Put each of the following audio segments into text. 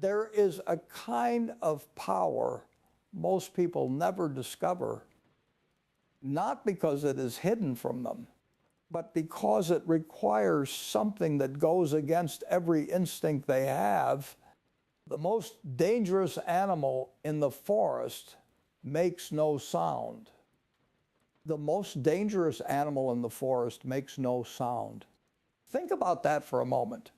There is a kind of power most people never discover, not because it is hidden from them, but because it requires something that goes against every instinct they have. The most dangerous animal in the forest makes no sound. The most dangerous animal in the forest makes no sound. Think about that for a moment.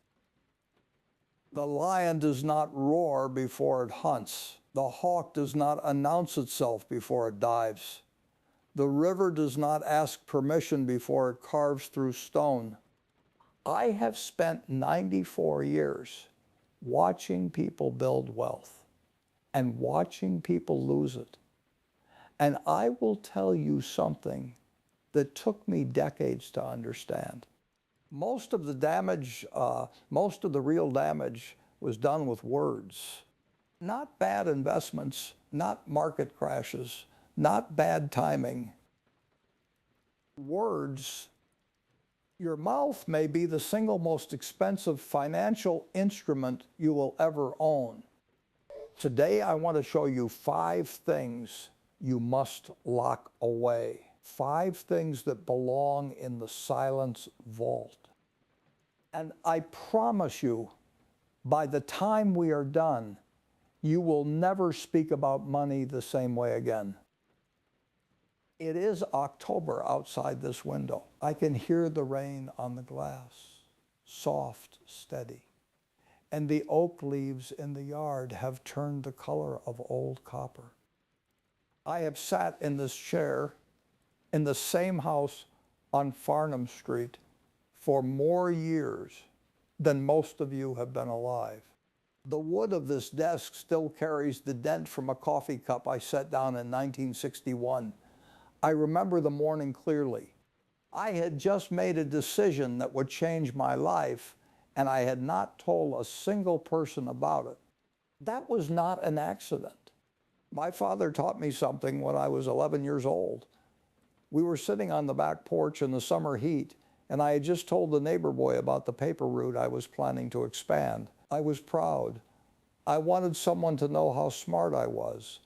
The lion does not roar before it hunts. The hawk does not announce itself before it dives. The river does not ask permission before it carves through stone. I have spent 94 years watching people build wealth and watching people lose it. And I will tell you something that took me decades to understand. Most of the damage, most of the real damage was done with words. Not bad investments, not market crashes, not bad timing. Words. Your mouth may be the single most expensive financial instrument you will ever own. Today I want to show you 5 things you must lock away. 5 things that belong in the silence vault. And I promise you, by the time we are done, you will never speak about money the same way again. It is October outside this window. I can hear the rain on the glass, soft, steady. And the oak leaves in the yard have turned the color of old copper. I have sat in this chair in the same house on Farnham Street for more years than most of you have been alive. The wood of this desk still carries the dent from a coffee cup I set down in 1961. I remember the morning clearly. I had just made a decision that would change my life, and I had not told a single person about it. That was not an accident. My father taught me something when I was 11 years old. We were sitting on the back porch in the summer heat, and I had just told the neighbor boy about the paper route I was planning to expand. I was proud. I wanted someone to know how smart I was.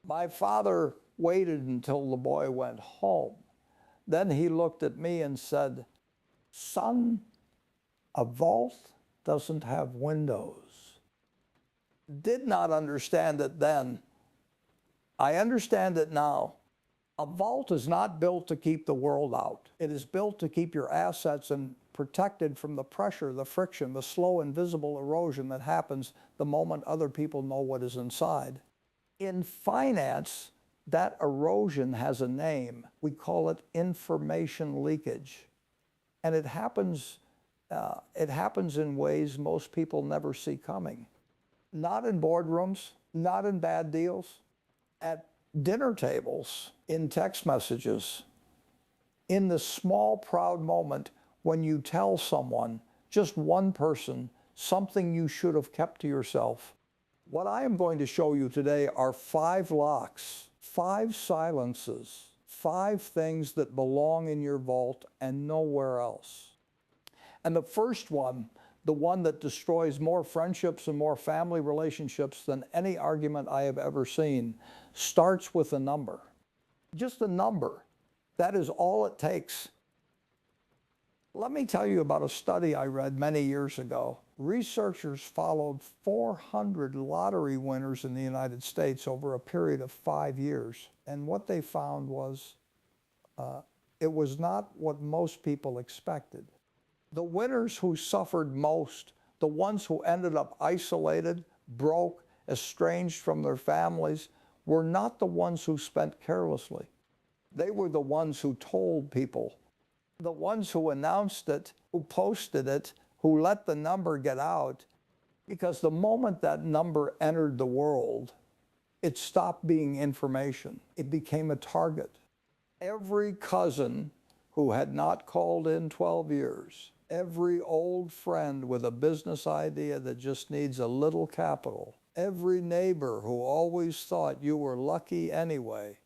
My father waited until the boy went home. Then he looked at me and said, "Son, a vault doesn't have windows." Did not understand it then. I understand it now. A vault is not built to keep the world out. It is built to keep your assets and protected from the pressure, the friction, the slow, invisible erosion that happens the moment other people know what is inside. In finance, that erosion has a name. We call it information leakage. And it happens in ways most people never see coming. Not in boardrooms, not in bad deals, at dinner tables, in text messages, in the small, proud moment when you tell someone, just one person, something you should have kept to yourself. What I am going to show you today are 5 locks, 5 silences, 5 things that belong in your vault and nowhere else. And the first one, the one that destroys more friendships and more family relationships than any argument I have ever seen, starts with a number. Just a number. That is all it takes. Let me tell you about a study I read many years ago. Researchers followed 400 lottery winners in the United States over a period of 5 years. And what they found was it was not what most people expected. The winners who suffered most, the ones who ended up isolated, broke, estranged from their families, were not the ones who spent carelessly. They were the ones who told people, the ones who announced it, who posted it, who let the number get out, because the moment that number entered the world, it stopped being information. It became a target. Every cousin who had not called in 12 years, every old friend with a business idea that just needs a little capital, every neighbor who always thought you were lucky anyway.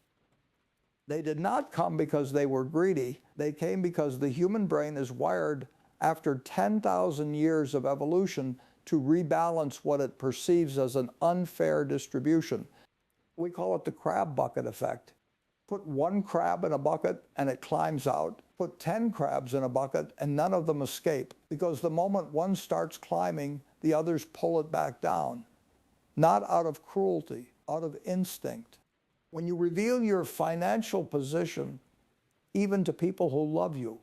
They did not come because they were greedy. They came because the human brain is wired after 10,000 years of evolution to rebalance what it perceives as an unfair distribution. We call it the crab bucket effect. Put one crab in a bucket and it climbs out. Put 10 crabs in a bucket and none of them escape, because the moment one starts climbing, the others pull it back down. Not out of cruelty, out of instinct. When you reveal your financial position, even to people who love you,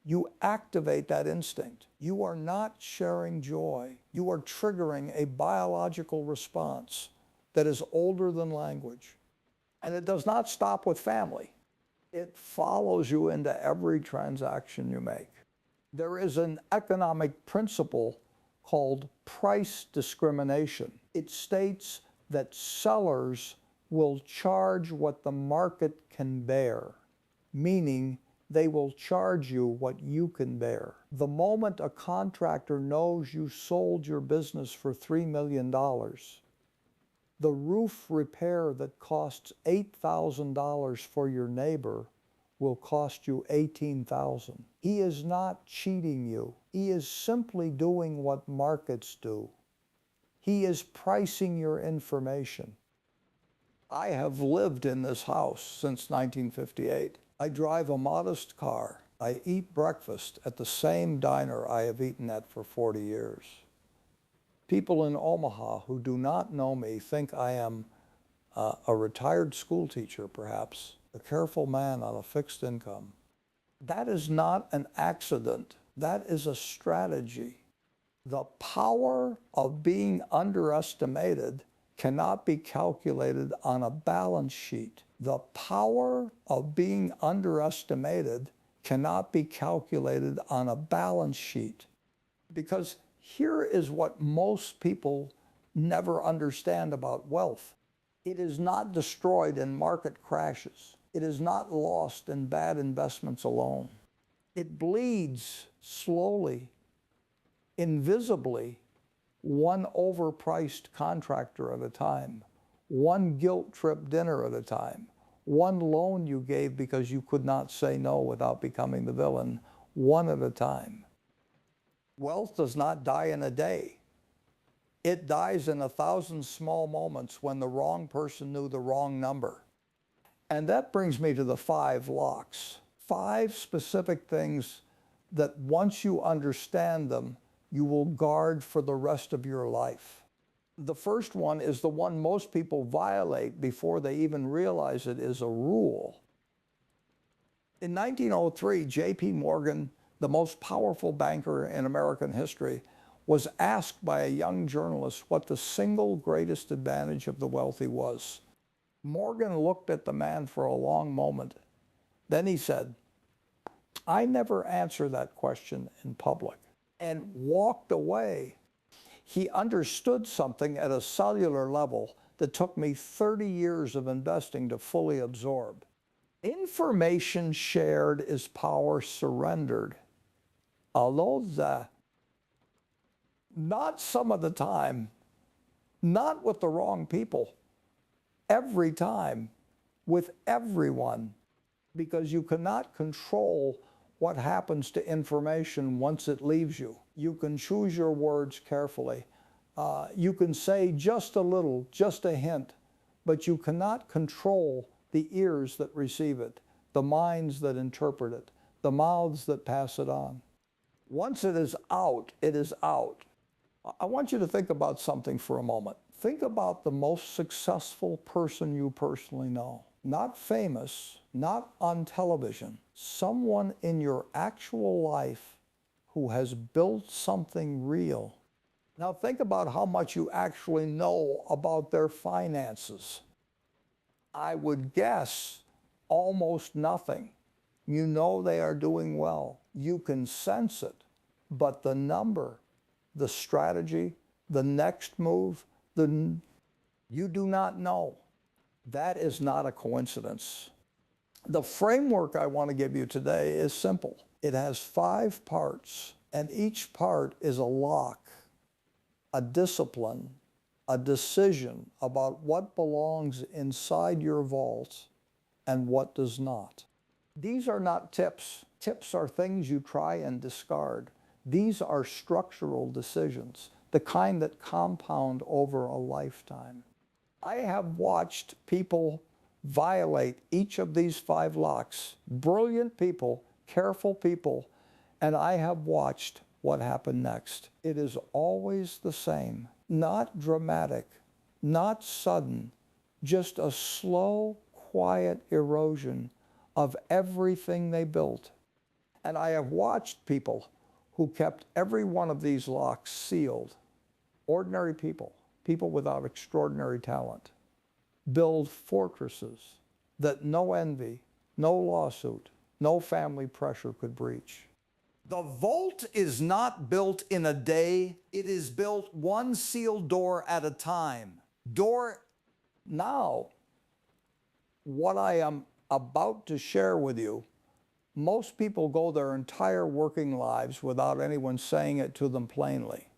you activate that instinct. You are not sharing joy. You are triggering a biological response that is older than language. And it does not stop with family. It follows you into every transaction you make. There is an economic principle called price discrimination. It states that sellers will charge what the market can bear, meaning they will charge you what you can bear. The moment a contractor knows you sold your business for $3 million, the roof repair that costs $8,000 for your neighbor will cost you $18,000. He is not cheating you. He is simply doing what markets do. He is pricing your information. I have lived in this house since 1958. I drive a modest car. I eat breakfast at the same diner I have eaten at for 40 years. People in Omaha who do not know me think I am a retired school teacher, perhaps, a careful man on a fixed income. That is not an accident. That is a strategy. The power of being underestimated cannot be calculated on a balance sheet. The power of being underestimated cannot be calculated on a balance sheet. Because here is what most people never understand about wealth. It is not destroyed in market crashes. It is not lost in bad investments alone. It bleeds slowly, invisibly, one overpriced contractor at a time, one guilt trip dinner at a time, one loan you gave because you could not say no without becoming the villain, one at a time. Wealth does not die in a day. It dies in 1,000 small moments when the wrong person knew the wrong number. And that brings me to the 5 locks. 5 specific things that once you understand them, you will guard for the rest of your life. The first one is the one most people violate before they even realize it is a rule. In 1903, J.P. Morgan, the most powerful banker in American history, was asked by a young journalist what the single greatest advantage of the wealthy was. Morgan looked at the man for a long moment. Then he said, "I never answer that question in public," and walked away. He understood something at a cellular level that took me 30 years of investing to fully absorb. Information shared is power surrendered. Although not some of the time, not with the wrong people, every time, with everyone, because you cannot control what happens to information once it leaves you. You can choose your words carefully. You can say just a little, just a hint, but you cannot control the ears that receive it, the minds that interpret it, the mouths that pass it on. Once it is out, it is out. I want you to think about something for a moment. Think about the most successful person you personally know. Not famous, not on television. Someone in your actual life who has built something real. Now think about how much you actually know about their finances. I would guess almost nothing. You know they are doing well. You can sense it. But the number, the strategy, the next move, you do not know. That is not a coincidence. The framework I want to give you today is simple. It has 5 parts, and each part is a lock, a discipline, a decision about what belongs inside your vault and what does not. These are not tips. Tips are things you try and discard. These are structural decisions. the kind that compound over a lifetime. I have watched people violate each of these 5 locks, brilliant people, careful people, and I have watched what happened next. It is always the same, not dramatic, not sudden, just a slow, quiet erosion of everything they built. And I have watched people who kept every one of these locks sealed, ordinary people, people without extraordinary talent, build fortresses that no envy, no lawsuit, no family pressure could breach. The vault is not built in a day. It is built one sealed door at a time. Now, what I am about to share with you, most people go their entire working lives without anyone saying it to them plainly.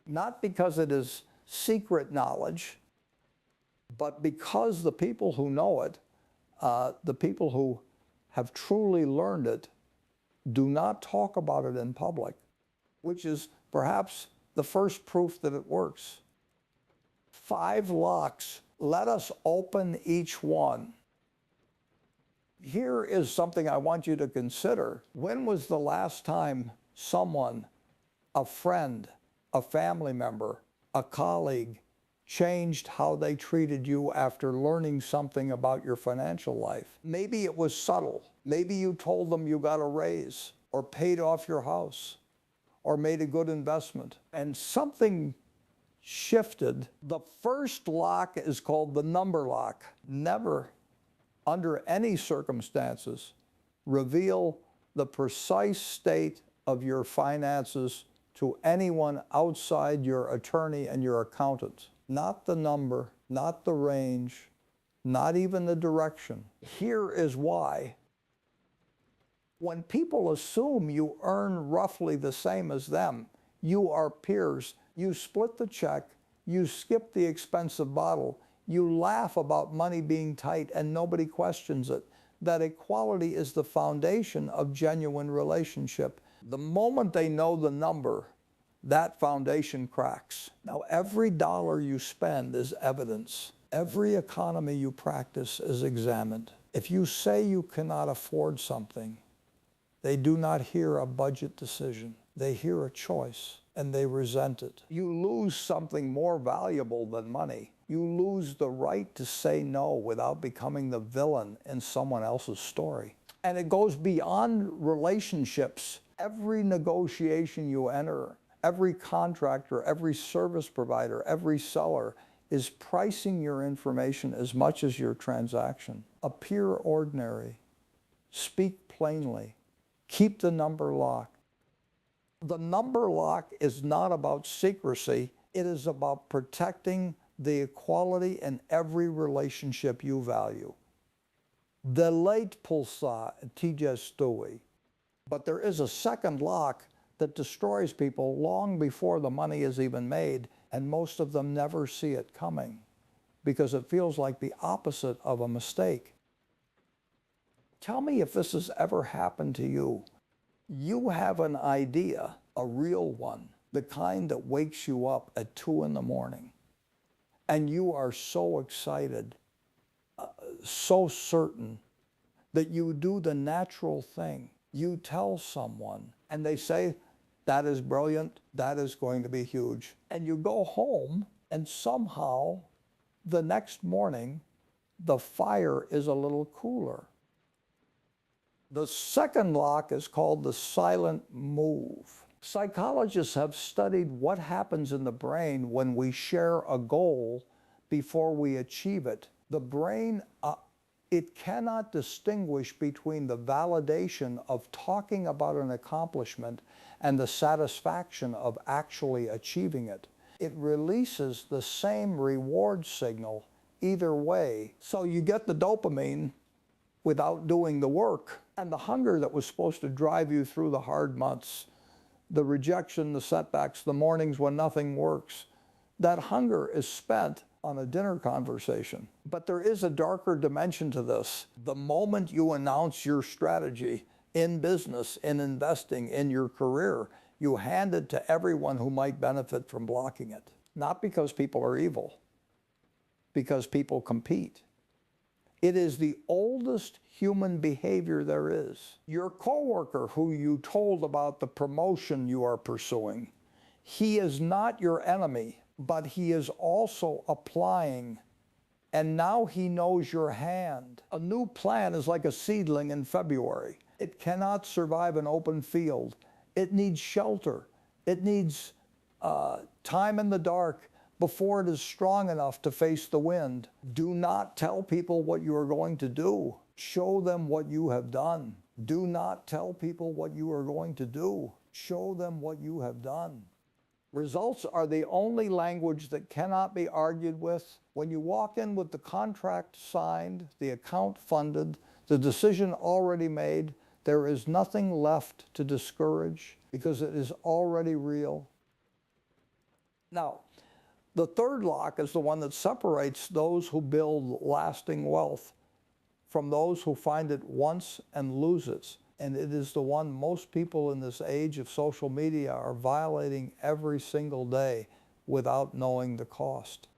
Not because it is secret knowledge, but because the people who know it, the people who have truly learned it, do not talk about it in public, which is perhaps the first proof that it works. 5 locks. Let us open each one. Here is something I want you to consider. When was the last time someone, a friend, a family member, a colleague, changed how they treated you after learning something about your financial life? Maybe it was subtle. Maybe you told them you got a raise, or paid off your house, or made a good investment, and something shifted. The first lock is called the number lock. Never, under any circumstances, reveal the precise state of your finances to anyone outside your attorney and your accountant. Not the number, not the range, not even the direction. Here is why. When people assume you earn roughly the same as them, you are peers, you split the check, you skip the expensive bottle, you laugh about money being tight and nobody questions it. That equality is the foundation of genuine relationship. The moment they know the number, that foundation cracks. Now, every dollar you spend is evidence. Every economy you practice is examined. If you say you cannot afford something, they do not hear a budget decision. They hear a choice, and they resent it. You lose something more valuable than money. You lose the right to say no without becoming the villain in someone else's story. And it goes beyond relationships. Every negotiation you enter, every contractor, every service provider, every seller is pricing your information as much as your transaction. Appear ordinary. Speak plainly. Keep the number locked. The number lock is not about secrecy. It is about protecting the equality in every relationship you value. The late pulsa tijestui. But there is a second lock that destroys people long before the money is even made, and most of them never see it coming because it feels like the opposite of a mistake. Tell me if this has ever happened to you. You have an idea, a real one, the kind that wakes you up at 2 in the morning, and you are so excited, so certain that you do the natural thing. You tell someone, and they say, that is brilliant, that is going to be huge. And you go home, and somehow, the next morning, the fire is a little cooler. The second lock is called the silent move. Psychologists have studied what happens in the brain when we share a goal before we achieve it. The brain, it cannot distinguish between the validation of talking about an accomplishment and the satisfaction of actually achieving it. It releases the same reward signal either way. So you get the dopamine without doing the work. And the hunger that was supposed to drive you through the hard months, the rejection, the setbacks, the mornings when nothing works, that hunger is spent on a dinner conversation. But there is a darker dimension to this. The moment you announce your strategy in business, in investing, in your career, You hand it to everyone who might benefit from blocking it. Not because people are evil, because people compete. It is the oldest human behavior there is. Your coworker who you told about the promotion you are pursuing, he is not your enemy, but he is also applying, and now he knows your hand. A new plant is like a seedling in February. It cannot survive an open field. It needs shelter. It needs time in the dark before it is strong enough to face the wind. Do not tell people what you are going to do. Show them what you have done. Do not tell people what you are going to do. Show them what you have done. Results are the only language that cannot be argued with. When you walk in with the contract signed, the account funded, the decision already made, there is nothing left to discourage because it is already real. Now, the third lock is the one that separates those who build lasting wealth from those who find it once and lose it. And it is the one most people in this age of social media are violating every single day without knowing the cost.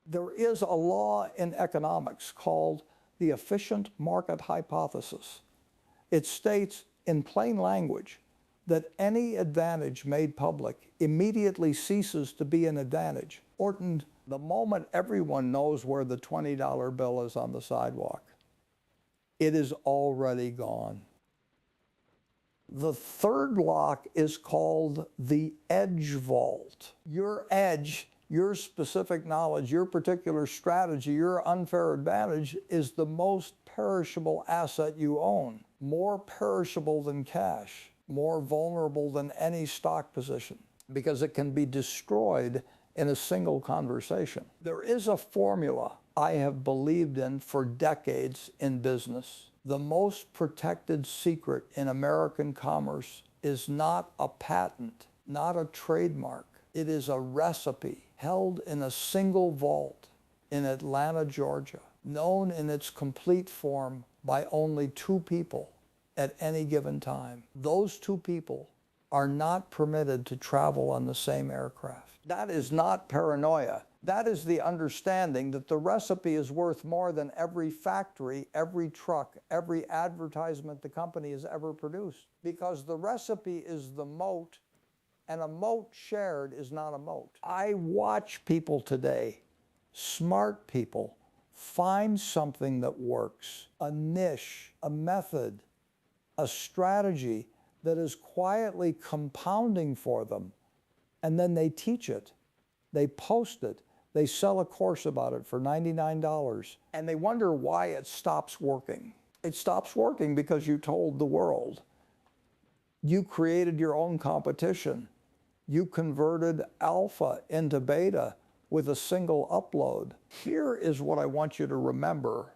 There is a law in economics called the efficient market hypothesis. It states in plain language that any advantage made public immediately ceases to be an advantage. Orton, the moment everyone knows where the $20 bill is on the sidewalk, it is already gone. The third lock is called the edge vault. Your edge, your specific knowledge, your particular strategy, your unfair advantage is the most perishable asset you own. More perishable than cash, more vulnerable than any stock position, because it can be destroyed in a single conversation. There is a formula I have believed in for decades in business. The most protected secret in American commerce is not a patent, not a trademark. It is a recipe held in a single vault in Atlanta, Georgia, known in its complete form by only two people at any given time. Those two people are not permitted to travel on the same aircraft. That is not paranoia. That is the understanding that the recipe is worth more than every factory, every truck, every advertisement the company has ever produced. Because the recipe is the moat, and a moat shared is not a moat. I watch people today, smart people, find something that works, a niche, a method, a strategy that is quietly compounding for them, and then they teach it, they post it, they sell a course about it for $99, and they wonder why it stops working. It stops working because you told the world. You created your own competition. You converted alpha into beta with a single upload. Here is what I want you to remember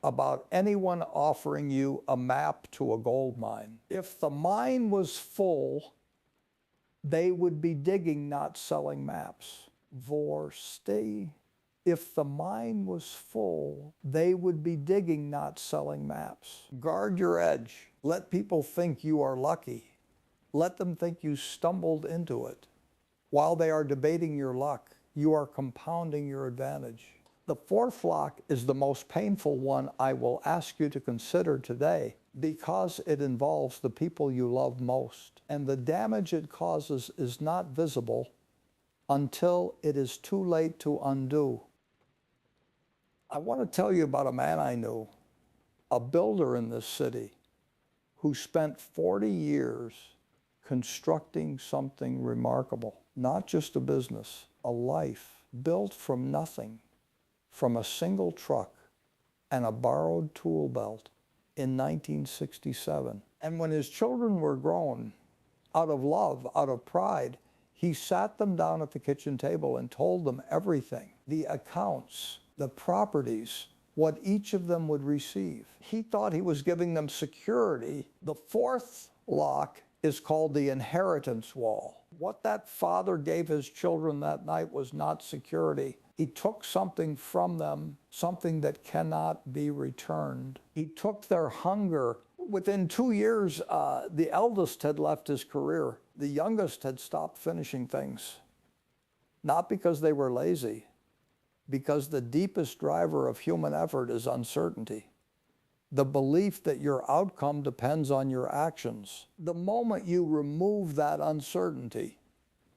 about anyone offering you a map to a gold mine. If the mine was full, they would be digging, not selling maps. If the mine was full, they would be digging, not selling maps. Guard your edge. Let people think you are lucky. Let them think you stumbled into it. While they are debating your luck, you are compounding your advantage. The fourth lock is the most painful one I will ask you to consider today, because it involves the people you love most. And the damage it causes is not visible until it is too late to undo. I want to tell you about a man I knew, a builder in this city, who spent 40 years constructing something remarkable. Not just a business, a life built from nothing, from a single truck and a borrowed tool belt in 1967. And when his children were grown, out of love, out of pride, he sat them down at the kitchen table and told them everything, the accounts, the properties, what each of them would receive. He thought he was giving them security. The fourth lock is called the inheritance wall. What that father gave his children that night was not security. He took something from them, something that cannot be returned. He took their hunger Within 2 years, the eldest had left his career. The youngest had stopped finishing things. Not because they were lazy, because the deepest driver of human effort is uncertainty. The belief that your outcome depends on your actions. The moment you remove that uncertainty,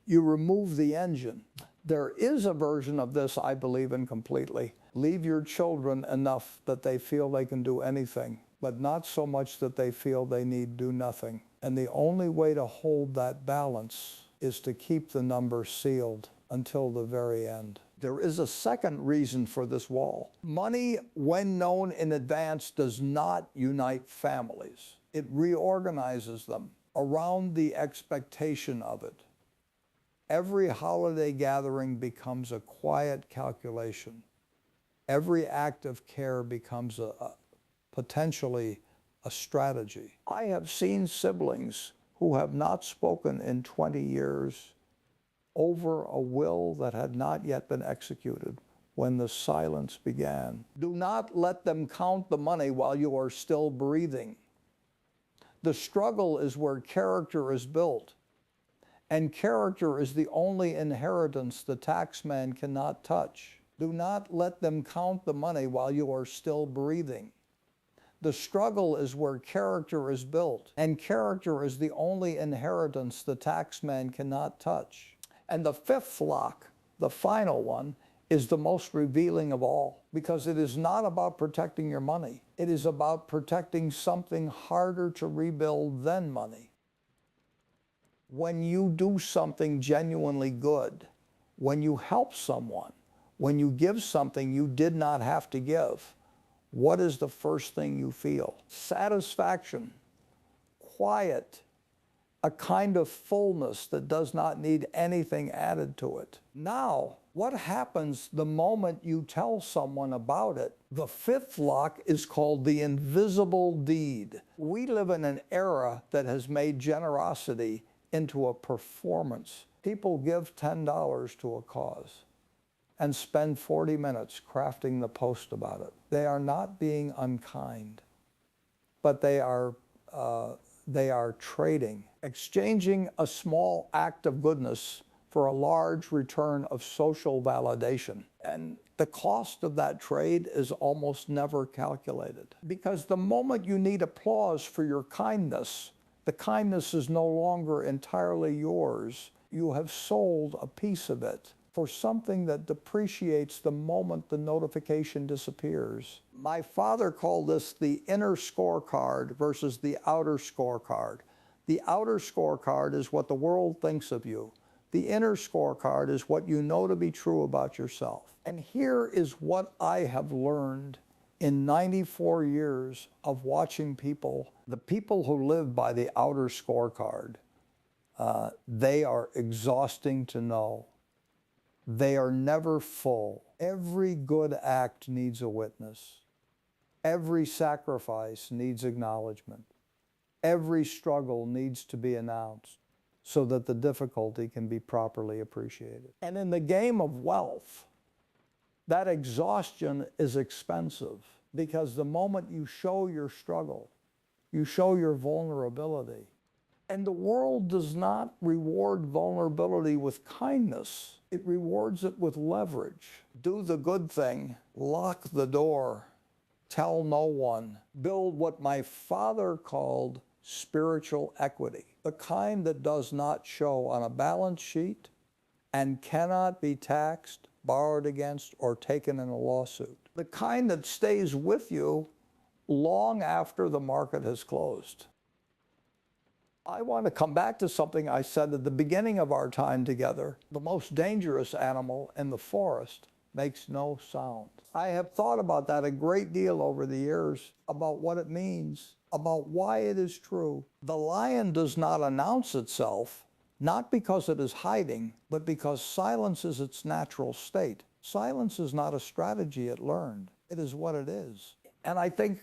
you remove the engine. There is a version of this I believe in completely. Leave your children enough that they feel they can do anything, but not so much that they feel they need do nothing. And the only way to hold that balance is to keep the number sealed until the very end. There is a second reason for this wall. Money, when known in advance, does not unite families. It reorganizes them around the expectation of it. Every holiday gathering becomes a quiet calculation. Every act of care becomes potentially a strategy. I have seen siblings who have not spoken in 20 years over a will that had not yet been executed when the silence began. Do not let them count the money while you are still breathing. The struggle is where character is built, and character is the only inheritance the taxman cannot touch. Do not let them count the money while you are still breathing. The struggle is where character is built, and character is the only inheritance the taxman cannot touch. And the fifth lock, the final one, is the most revealing of all, because it is not about protecting your money. It is about protecting something harder to rebuild than money. When you do something genuinely good, when you help someone, when you give something you did not have to give, what is the first thing you feel? Satisfaction, quiet, a kind of fullness that does not need anything added to it. Now, what happens the moment you tell someone about it? The fifth lock is called the invisible deed. We live in an era that has made generosity into a performance. People give $10 to a cause and spend 40 minutes crafting the post about it. They are not being unkind, but they are trading, exchanging a small act of goodness for a large return of social validation. And the cost of that trade is almost never calculated. Because the moment you need applause for your kindness, the kindness is no longer entirely yours. You have sold a piece of it for something that depreciates the moment the notification disappears. My father called this the inner scorecard versus the outer scorecard. The outer scorecard is what the world thinks of you. The inner scorecard is what you know to be true about yourself. And here is what I have learned in 94 years of watching people. The people who live by the outer scorecard, they are exhausting to know. They are never full. Every good act needs a witness. Every sacrifice needs acknowledgement. Every struggle needs to be announced so that the difficulty can be properly appreciated. And in the game of wealth, that exhaustion is expensive, because the moment you show your struggle, you show your vulnerability. And the world does not reward vulnerability with kindness. It rewards it with leverage. Do the good thing, lock the door, tell no one. Build what my father called spiritual equity, the kind that does not show on a balance sheet and cannot be taxed, borrowed against, or taken in a lawsuit. The kind that stays with you long after the market has closed. I want to come back to something I said at the beginning of our time together. The most dangerous animal in the forest makes no sound. I have thought about that a great deal over the years, about what it means, about why it is true. The lion does not announce itself, not because it is hiding, but because silence is its natural state. Silence is not a strategy it learned. It is what it is. And I think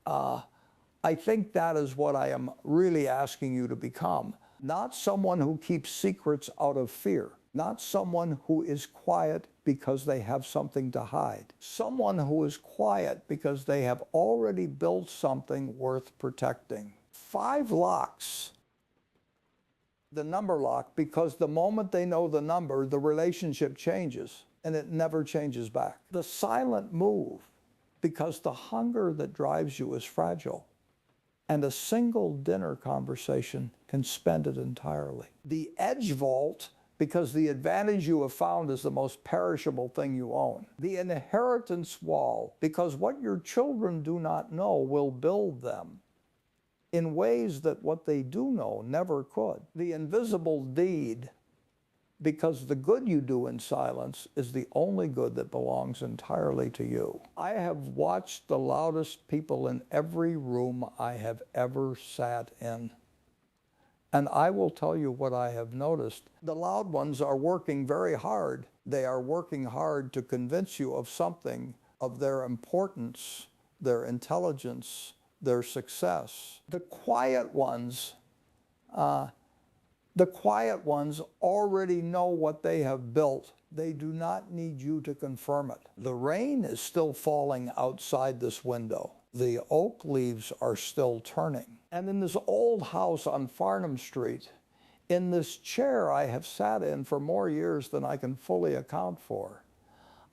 that is what I am really asking you to become. Not someone who keeps secrets out of fear. Not someone who is quiet because they have something to hide. Someone who is quiet because they have already built something worth protecting. 5 locks. The number lock, because the moment they know the number, the relationship changes and it never changes back. The silent move, because the hunger that drives you is fragile. And a single dinner conversation can spend it entirely. The edge vault, because the advantage you have found is the most perishable thing you own. The inheritance wall, because what your children do not know will build them in ways that what they do know never could. The invisible deed, because the good you do in silence is the only good that belongs entirely to you. I have watched the loudest people in every room I have ever sat in. And I will tell you what I have noticed. The loud ones are working very hard. They are working hard to convince you of something, of their importance, their intelligence, their success. The quiet ones already know what they have built. They do not need you to confirm it. The rain is still falling outside this window. The oak leaves are still turning. And in this old house on Farnham Street, in this chair I have sat in for more years than I can fully account for,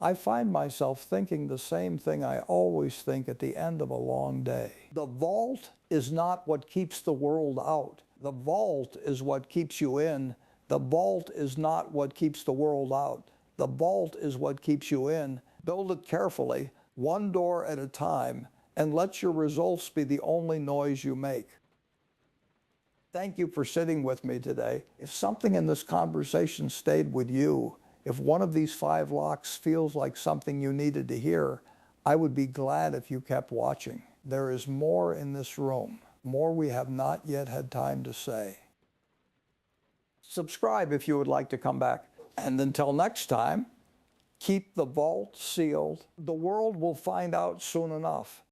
I find myself thinking the same thing I always think at the end of a long day. The vault is not what keeps the world out. The vault is what keeps you in. The vault is not what keeps the world out. The vault is what keeps you in. Build it carefully, one door at a time, and let your results be the only noise you make. Thank you for sitting with me today. If something in this conversation stayed with you, if one of these 5 locks feels like something you needed to hear, I would be glad if you kept watching. There is more in this room, more we have not yet had time to say. Subscribe if you would like to come back. And until next time, keep the vault sealed. The world will find out soon enough.